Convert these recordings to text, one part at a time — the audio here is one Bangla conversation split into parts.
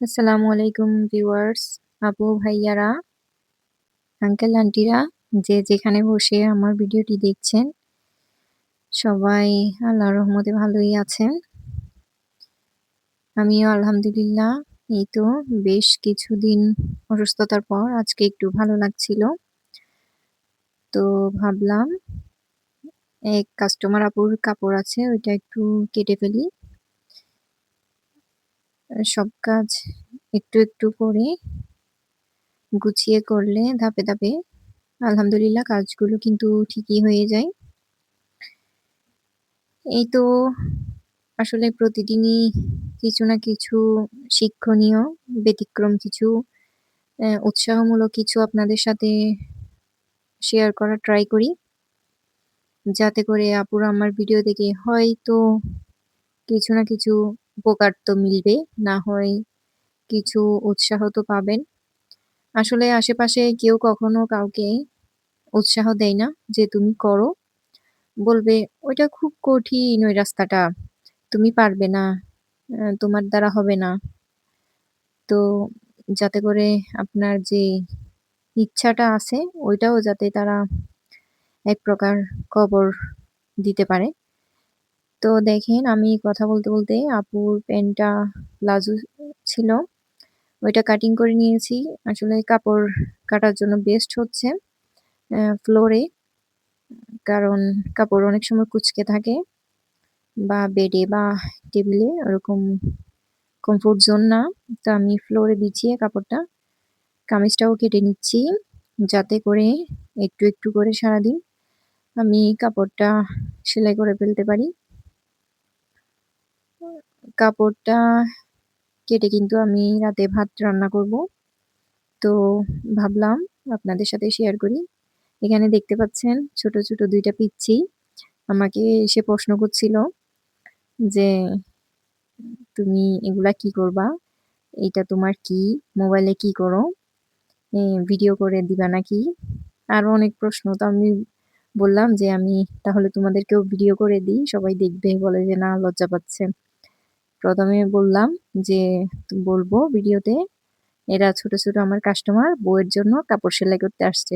আসসালামু আলাইকুম ভিউয়ার্স, আপু ভাইয়ারা, আঙ্কেল আন্টিরা যে যেখানে বসে আমার ভিডিওটি দেখছেন, সবাই আল্লাহর রহমতে ভালোই আছেন। আমিও আলহামদুলিল্লাহ এই তো বেশ কিছুদিন অসুস্থতার পর আজকে একটু ভালো লাগছিল। তো ভাবলাম এক কাস্টমার আপুর কাপড় আছে ওইটা একটু কেটে ফেলি। সব কাজ একটু, একটু করে গুছিয়ে করলে ধাপে, ধাপে আলহামদুলিল্লাহ কাজগুলো কিন্তু ঠিকই হয়ে যায়। এই তো আসলে প্রতিদিনই কিছু না কিছু শিক্ষণীয় ব্যতিক্রম কিছু উৎসাহমূলক কিছু আপনাদের সাথে শেয়ার করার ট্রাই করি। যাতে করে আপুরা আমার ভিডিও দেখে হয়তো কিছু না কিছু উপকার তো মিলবে, না হয় কিছু উৎসাহ তো পাবেন। আসলে আশেপাশে কেউ কখনো কাউকে উৎসাহ দেয় না যে, "তুমি করো।" বলবে, "ওইটা খুব কঠিন ওই রাস্তাটা। তুমি পারবে না। তোমার দ্বারা হবে না।" তো যাতে করে আপনার যে ইচ্ছাটা আছে ওইটাও যাতে তারা এক প্রকার কবর দিতে পারে। তো দেখেন আমি কথা বলতে, বলতে আপুর প্যান্টটা প্লাজো ছিল, ওইটা কাটিং করে নিয়েছি। আসলে কাপড় কাটার জন্য বেস্ট হচ্ছে ফ্লোরে। কারণ কাপড় অনেক সময় কুঁচকে থাকে বা বেডে বা টেবিলে ওরকম কমফোর্ট জোন না। তো আমি ফ্লোরে বিছিয়ে কাপড়টা কামিজটাও কেটে নিচ্ছি, যাতে করে একটু, একটু করে সারাদিন আমি কাপড়টা সেলাই করে ফেলতে পারি। কাপড়টা কেটে কিন্তু আমি রাতে ভাত রান্না করব। তো ভাবলাম আপনাদের সাথে শেয়ার করি। এখানে দেখতে পাচ্ছেন ছোট, ছোট ২ টা পিচ্চি আমাকে এসে প্রশ্ন করছিল যে, "তুমি এগুলা কি করবা? এইটা তোমার কি? মোবাইলে কি করো? এ ভিডিও করে দিবা নাকি?" আরো অনেক প্রশ্ন। তো আমি বললাম যে, "আমি তাহলে তোমাদেরকেও ভিডিও করে দিই। সবাই দেখবে।" বলে যে, "না লজ্জা পাচ্ছে।" ১ম এ বললাম যে, বলবো ভিডিওতে, "এরা ছোট, ছোট আমার কাস্টমার বউয়ের জন্য কাপড় সেলাই করতে আসছে।"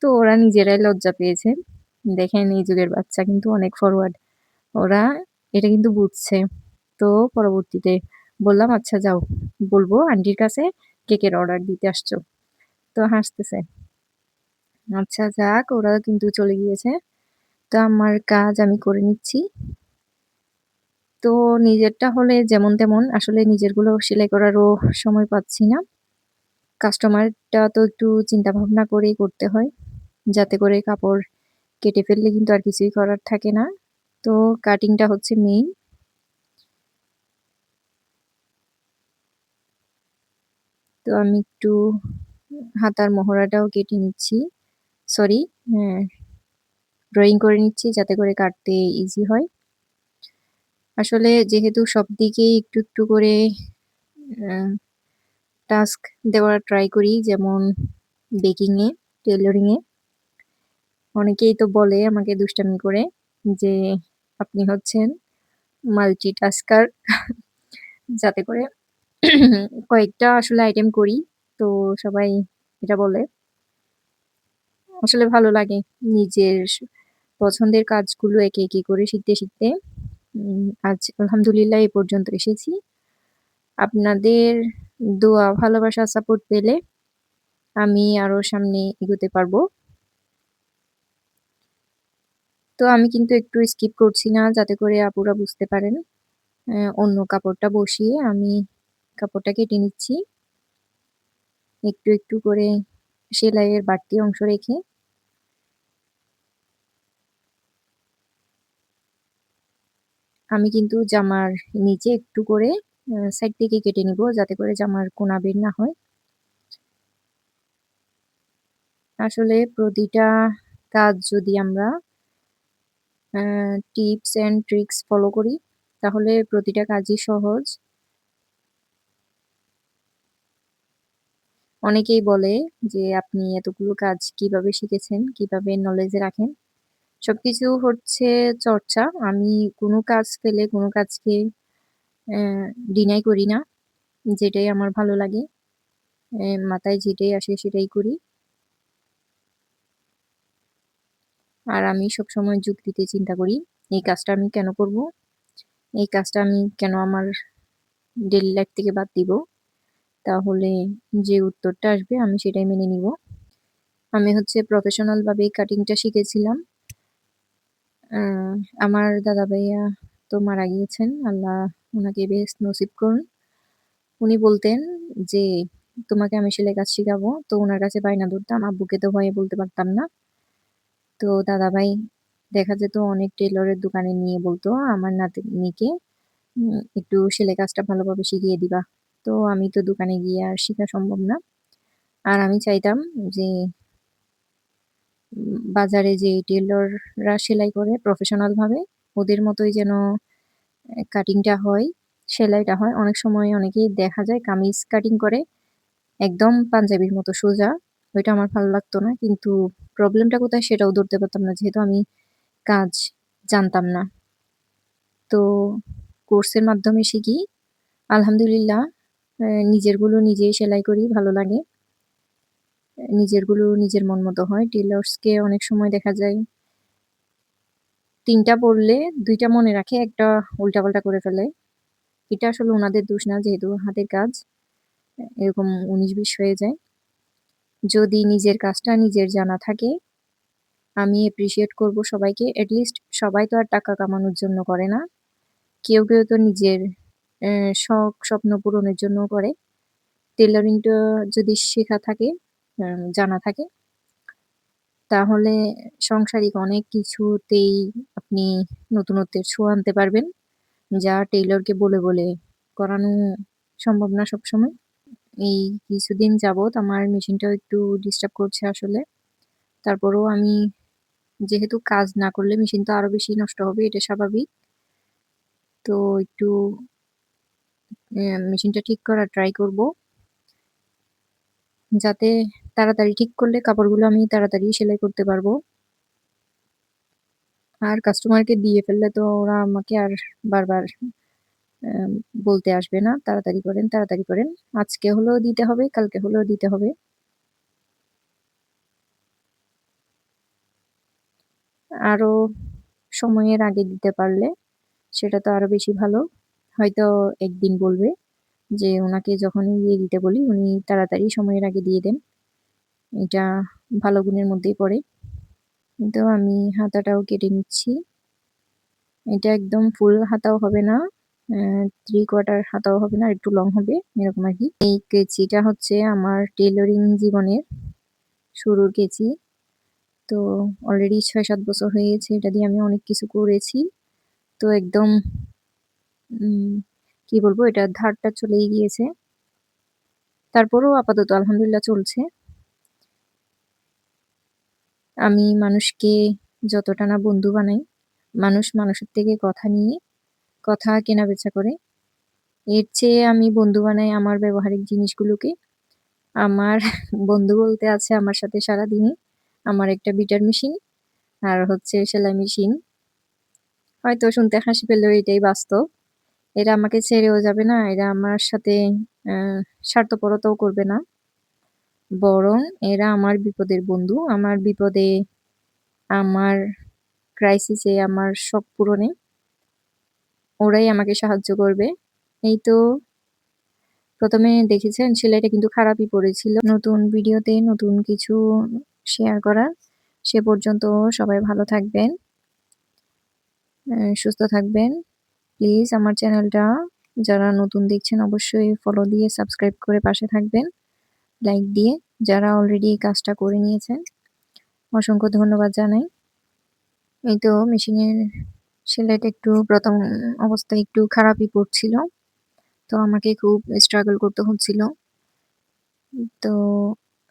তো ওরা নিজেরাই লজ্জা পেয়েছে। দেখেন এই যুগের বাচ্চা কিন্তু অনেক ফরওয়ার্ড। ওরা এটা কিন্তু বুঝছে। তো পরবর্তীতে বললাম, "আচ্ছা যাও, বলবো আন্টির কাছে কেকের অর্ডার দিতে আসছো।" তো হাসতেছে। আচ্ছা যাক ওরা কিন্তু চলে গিয়েছে। তো আমার কাজ আমি করে নিচ্ছি। তো নিজেরটা হলে যেমন তেমন আসলে নিজেরগুলো সেলাই করারও সময় পাচ্ছি না। কাস্টমারটা তো একটু চিন্তা ভাবনা করেই করতে হয়। যাতে করে কাপড় কেটে ফেললে কিন্তু আর কিছুই করার থাকে না। তো কাটিংটা হচ্ছে মেইন। তো আমি একটু হাতার মহড়াটাও কেটে নিচ্ছি। সরি, হ্যাঁ, ড্রইং করে নিচ্ছি যাতে করে কাটতে ইজি হয়। আসলে যেহেতু সব দিকেই একটু, একটু করে আ টাস্ক দেওয়ার ট্রাই করি যেমন বেকিং এ, টেইলরিং এ। অনেকেই তো বলে আমাকে দুষ্টামি করে যে, "আপনি হচ্ছেন মাল্টিটাস্কার" যাতে করে কয়েকটা আসলে আইটেম করি। তো সবাই এটা বলে। আসলে ভালো লাগে নিজের পছন্দের কাজগুলো একে, একে করে শিখতে, শিখতে আজ আলহামদুলিল্লাহ এ পর্যন্ত এসেছি। আপনাদের দোয়া, ভালোবাসা, সাপোর্ট পেলে আমি আরো সামনে এগোতে পারবো। তো আমি কিন্তু একটু স্কিপ করছি না যাতে করে আপুরা বুঝতে পারেন। অন্য কাপড়টা বসিয়ে আমি কাপড়টা কেটে নিচ্ছি। একটু, একটু করে সেলাইয়ের বাড়তি অংশ রেখে। আমি কিন্তু জামার নিচে একটু করে সাইড থেকে কেটে নিবো যাতে করে জামার কোনা বের না হয়। আসলে প্রতিটা কাজ যদি আমরা আ টিপস অ্যান্ড ট্রিকস ফলো করি তাহলে প্রতিটা কাজই সহজ। অনেকেই বলে যে, "আপনি এতগুলো কাজ কিভাবে শিখেছেন? কিভাবে নলেজে রাখেন?" সবকিছু হচ্ছে চর্চা। আমি কোনো কাজ পেলে কোনো কাজকে অ্যা ডিনাই করি না। যেটাই আমার ভালো লাগে। মাথায় যেটাই আসে সেটাই করি। আর আমি সবসময় যুক্তিতে চিন্তা করি, এই কাজটা আমি কেন করব? এই কাজটা আমি কেন আমার ডেইলি লাইফ থেকে বাদ দিব? তাহলে যে উত্তরটা আসবে আমি সেটাই মেনে নিব। আমি হচ্ছে প্রফেশনাল ভাবেই কাটিংটা শিখেছিলাম। আ আমার দাদা ভাইয়া তো মারা গিয়েছেন। আল্লাহ উনাকে বেহেশত নসিব করুন। উনি বলতেন যে, "তোমাকে আমি সেলাই কাজ শিখাবো।" তো উনার কাছে বায়না ধরতাম। আব্বুকে তো ভয়ে বলতে পারতাম না। তো দাদাভাই দেখা যেত অনেক টেলরের দোকানে নিয়ে বলত, "আমার নাতনিকে একটু সেলাই কাজটা ভালোভাবে শিখিয়ে দিবা।" তো আমি তো দোকানে গিয়ে আর শিখা সম্ভব না। আর আমি চাইতাম যে বাজারে যে টেলররা সেলাই করে প্রফেশনাল ভাবে ওদের মতোই যেন কাটিংটা হয়, সেলাইটা হয়। অনেক সময় অনেকেই দেখা যায় কামিজ কাটিং করে একদম পাঞ্জাবির মতো সোজা। ওইটা আমার ভালো লাগতো না। কিন্তু প্রবলেমটা কোথায় সেটাও ধরতে পারতাম না। যেহেতু আমি কাজ জানতাম না। তো কোর্সের মাধ্যমে শিখি। আলহামদুলিল্লাহ নিজেরগুলো নিজেই সেলাই করি, ভালো লাগে। নিজেরগুলো নিজের মন মতো হয়। টেলার্সকে অনেক সময় দেখা যায় ৩ টা বললে ২ টা মনে রাখে, ১ টা উল্টাপাল্টা করে ফেলে। এটা আসলে উনাদের দোষ না, যেহেতু হাতের কাজ। এরকম ১৯-২০ হয়ে যায়। যদি নিজের কাজটা নিজের জানা থাকে, আমি অ্যাপ্রিশিয়েট করব সবাইকে। এট লিস্ট সবাই তো আর টাকা কামানোর জন্য করে না। কেউ তো নিজের শখ, স্বপ্ন পূরণের জন্যও করে। টেইলরিংটা যদি শেখা থাকে, জানা থাকে, তাহলে সাংসারিক অনেক কিছুতেই আপনি নতুনত্বের ছোঁয়া আনতে পারবেন। যা টেইলরকে বলে করানো সম্ভব না সবসময়। এই কিছুদিন যাবৎ আমার মেশিনটাও একটু ডিস্টার্ব করছে আসলে। তারপরেও আমি যেহেতু কাজ না করলে মেশিন তো আরো বেশি নষ্ট হবে, এটা স্বাভাবিক। তো একটু মেশিনটা ঠিক করার ট্রাই করব। যাতে তাড়াতাড়ি ঠিক করলে কাপড়গুলো আমি তাড়াতাড়ি সেলাই করতে পারবো। আর কাস্টমারকে দিয়ে ফেললে তো ওরা আমাকে আর বারবার অ্যা বলতে আসবে না, "তাড়াতাড়ি করেন, তাড়াতাড়ি করেন।" আজকে হলেও দিতে হবে, কালকে হলেও দিতে হবে। আরো সময়ের আগে দিতে পারলে সেটা তো আরো বেশি ভালো। হয়তো একদিন বলবে যে, "উনাকে যখনই দিয়ে দিতে বলি উনি তাড়াতাড়ি সময়ের আগে দিয়ে দেন।" এটা ভালো গুণের মধ্যেই পড়ে। কিন্তু আমি হাতাটাও কেটে নিচ্ছি। এটা একদম ফুল হাতাও হবে না, 3 কোয়ার্টার হাতাও হবে না, একটু লং হবে এরকম আরকি। এই কেচিটা হচ্ছে আমার টেইলরিং জীবনের শুরুর কেচি। তো অলরেডি ৬-৭ বছর হয়ে গেছে। এটা দিয়ে আমি অনেক কিছু করেছি। তো একদম উম কি বলবো, এটার ধারটা চলেই গিয়েছে। তারপরেও আপাতত আলহামদুলিল্লাহ চলছে। আমি মানুষকে যতটা না বন্ধু বানাই, মানুষ মানুষের থেকে কথা নিয়ে কথা কেনাবেচা করে। এর চেয়ে আমি বন্ধু বানাই আমার ব্যবহারিক জিনিসগুলোকে। আমার বন্ধু বলতে আছে আমার সাথে সারাদিনই আমার একটা বিটার মেশিন আর হচ্ছে সেলাই মেশিন। হয়তো শুনতে হাসি পেলেও এটাই বাস্তব। এরা আমাকে ছেড়েও যাবে না, এরা আমার সাথে অ্যা স্বার্থপরতাও করবে না। বরং এরা আমার বিপদের বন্ধু। আমার বিপদে, আমার ক্রাইসিস এ, আমার শখ পূরণে ওরাই আমাকে সাহায্য করবে। এই তো ১ম এ দেখেছেন সেলাইটা কিন্তু খারাপই পড়েছিল। নতুন ভিডিওতে নতুন কিছু শেয়ার করার। সে পর্যন্ত সবাই ভালো থাকবেন, সুস্থ থাকবেন। প্লিজ আমার চ্যানেলটা যারা নতুন দেখছেন অবশ্যই ফলো দিয়ে সাবস্ক্রাইব করে পাশে থাকবেন, লাইক দিয়ে। যারা অলরেডি এই কাজটা করে নিয়েছেন অসংখ্য ধন্যবাদ জানাই। এই তো মেশিনের সেলাইটা একটু ১ম অবস্থায় একটু খারাপই পড়ছিল। তো আমাকে খুব স্ট্রাগল করতে হচ্ছিল। তো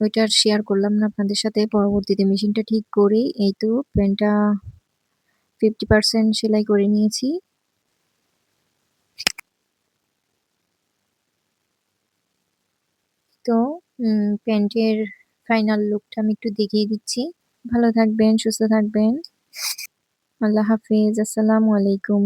ওইটা আর শেয়ার করলাম না আপনাদের সাথে। পরবর্তীতে মেশিনটা ঠিক করে এই তো প্যান্টটা 50% সেলাই করে নিয়েছি। তো প্যান্টের ফাইনাল লুকটা আমি একটু দেখিয়ে দিচ্ছি। ভালো থাকবেন, সুস্থ থাকবেন। আল্লাহ হাফেজ। আসসালামু আলাইকুম।